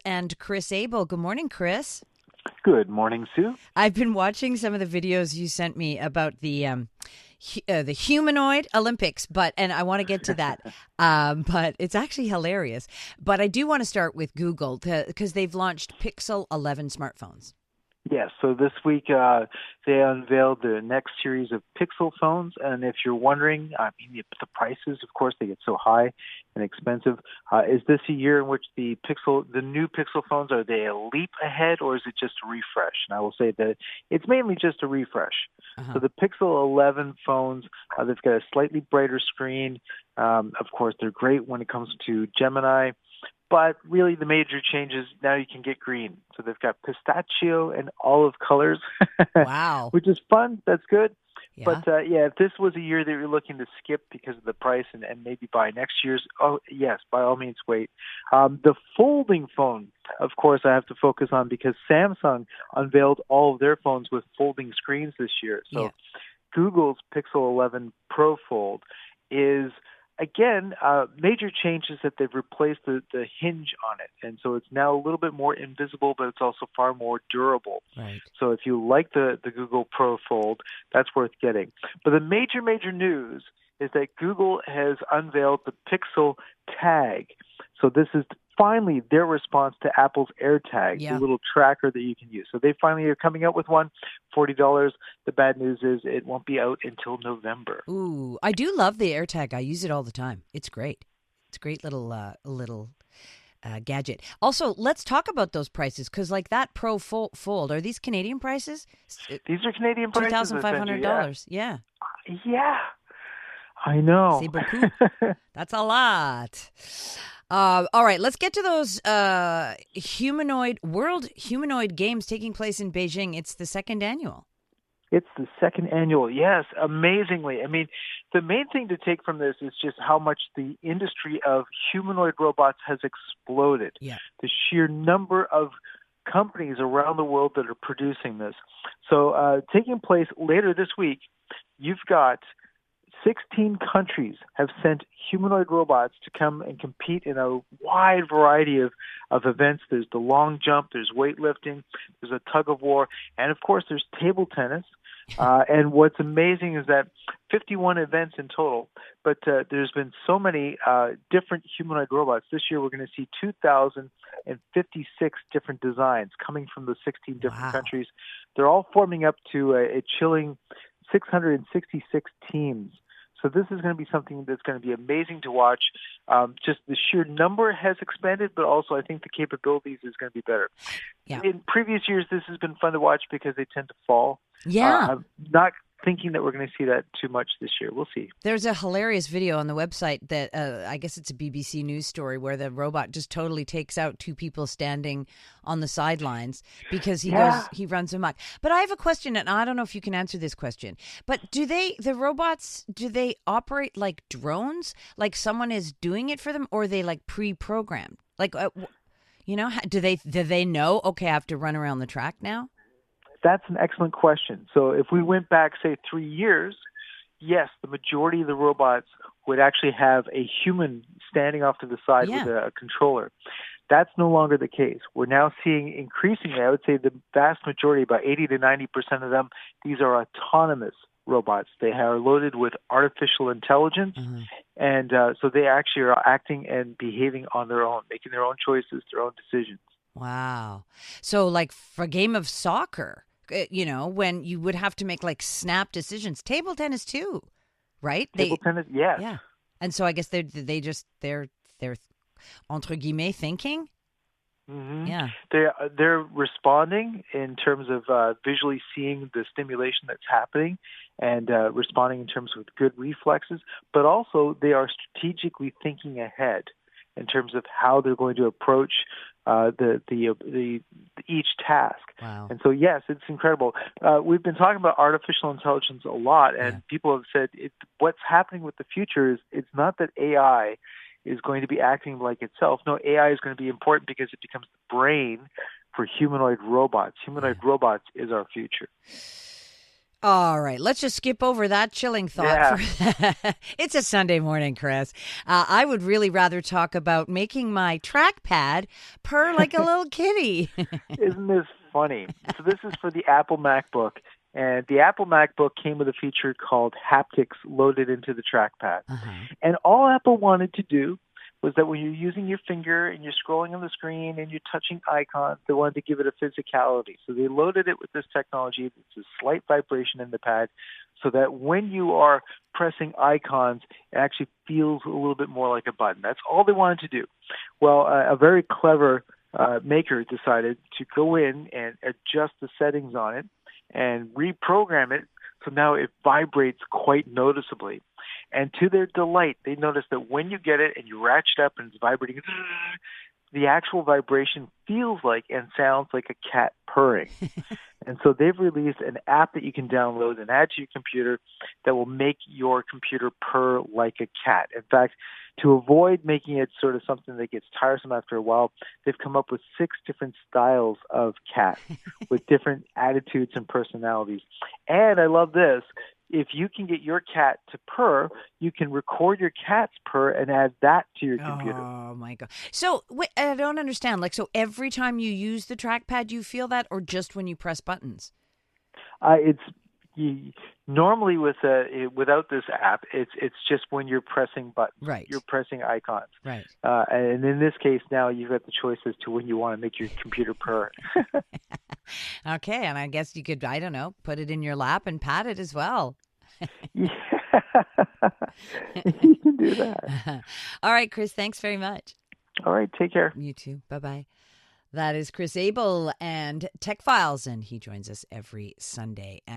and Chris Abel. Good morning, Chris. Good morning, Sue. I've been watching some of the videos you sent me about the humanoid Olympics, and I want to get to that. But it's actually hilarious. But I do want to start with Google because they've launched Pixel 11 smartphones. Yes, so this week they unveiled the next series of Pixel phones, and if you're wondering, I mean, the prices, of course, they get so high and expensive. Is this a year in which the new Pixel phones, are they a leap ahead, or is it just a refresh? And I will say that it's mainly just a refresh. So the Pixel 11 phones, they've got a slightly brighter screen. Of course, they're great when it comes to Gemini. But really, the major change is now you can get green. So they've got pistachio and olive colors. Wow. Which is fun. That's good. Yeah. But, if this was a year that you're looking to skip because of the price and maybe buy next year's, yes, by all means, wait. The folding phone, of course, I have to focus on because Samsung unveiled all of their phones with folding screens this year. So Google's Pixel 11 Pro Fold is, again, major changes that they've replaced the hinge on it. And so it's now a little bit more invisible, but it's also far more durable. Right. So if you like the Google Pro Fold, that's worth getting. But the major news is that Google has unveiled the Pixel Tag. So this is finally their response to Apple's AirTag, the little tracker that you can use. So they finally are coming out with one, $40. The bad news is it won't be out until November. Ooh, I do love the AirTag. I use it all the time. It's great. It's a great little gadget. Also, let's talk about those prices because, like that Pro Fold, are these Canadian prices? These are Canadian prices. $2,500. Yeah. Yeah. I know. C'est beaucoup. That's a lot. All right, let's get to those World Humanoid Games taking place in Beijing. It's the second annual. It's the second annual, yes, amazingly. I mean, the main thing to take from this is just how much the industry of humanoid robots has exploded. Yeah. The sheer number of companies around the world that are producing this. So taking place later this week, you've got 16 countries have sent humanoid robots to come and compete in a wide variety of events. There's the long jump, there's weightlifting, there's a tug of war, and of course there's table tennis. And what's amazing is that 51 events in total, but there's been so many different humanoid robots. This year we're going to see 2,056 different designs coming from the 16 different countries. They're all forming up to a chilling 666 teams. So this is going to be something that's going to be amazing to watch. Just the sheer number has expanded, but also I think the capabilities is going to be better. Yeah. In previous years, this has been fun to watch because they tend to fall. Yeah. I'm not thinking that we're going to see that too much this year. We'll see. There's a hilarious video on the website that I guess it's a BBC News story where the robot just totally takes out two people standing on the sidelines because he runs amok. But I have a question, and I don't know if you can answer this question. But do the robots operate like drones? Like someone is doing it for them, or are they like pre-programmed? Like, do they know? Okay, I have to run around the track now. That's an excellent question. So if we went back, say, 3 years, yes, the majority of the robots would actually have a human standing off to the side with a controller. That's no longer the case. We're now seeing increasingly, I would say the vast majority, about 80 to 90% of them, these are autonomous robots. They are loaded with artificial intelligence, and so they actually are acting and behaving on their own, making their own choices, their own decisions. Wow. So like for a game of soccer, when you would have to make like snap decisions, table tennis too, right? Table tennis, yes. Yeah. And so I guess they're entre guillemets thinking. Mm-hmm. Yeah. They're responding in terms of visually seeing the stimulation that's happening and responding in terms of good reflexes, but also they are strategically thinking ahead in terms of how they're going to approach each task. Wow. And so, yes, it's incredible. We've been talking about artificial intelligence a lot, and people have said what's happening with the future is it's not that AI is going to be acting like itself. No, AI is going to be important because it becomes the brain for humanoid robots. Humanoid robots is our future. All right, let's just skip over that chilling thought. Yeah. It's a Sunday morning, Chris. I would really rather talk about making my trackpad purr like a little kitty. Isn't this funny? So this is for the Apple MacBook, and the Apple MacBook came with a feature called haptics loaded into the trackpad. Uh-huh. And all Apple wanted to do was that when you're using your finger and you're scrolling on the screen and you're touching icons, they wanted to give it a physicality. So they loaded it with this technology. It's a slight vibration in the pad so that when you are pressing icons, it actually feels a little bit more like a button. That's all they wanted to do. Well, a very clever maker decided to go in and adjust the settings on it and reprogram it so now it vibrates quite noticeably. And to their delight, they noticed that when you get it and you ratchet up and it's vibrating, the actual vibration feels like and sounds like a cat purring. And so they've released an app that you can download and add to your computer that will make your computer purr like a cat. In fact, to avoid making it sort of something that gets tiresome after a while, they've come up with 6 different styles of cat with different attitudes and personalities. And I love this. If you can get your cat to purr, you can record your cat's purr and add that to your computer. Oh, my God. So wait, I don't understand. Like, so every time you use the trackpad, you feel that, or just when you press buttons? Normally without this app, it's just when you're pressing buttons, right? You're pressing icons, right? And in this case, now you've got the choice as to when you want to make your computer purr. Okay, and I guess you could, I don't know, put it in your lap and pat it as well. Yeah, you can do that. All right, Chris, thanks very much. All right, take care. You too. Bye-bye. That is Chris Abel and Tech Files, and he joins us every Sunday.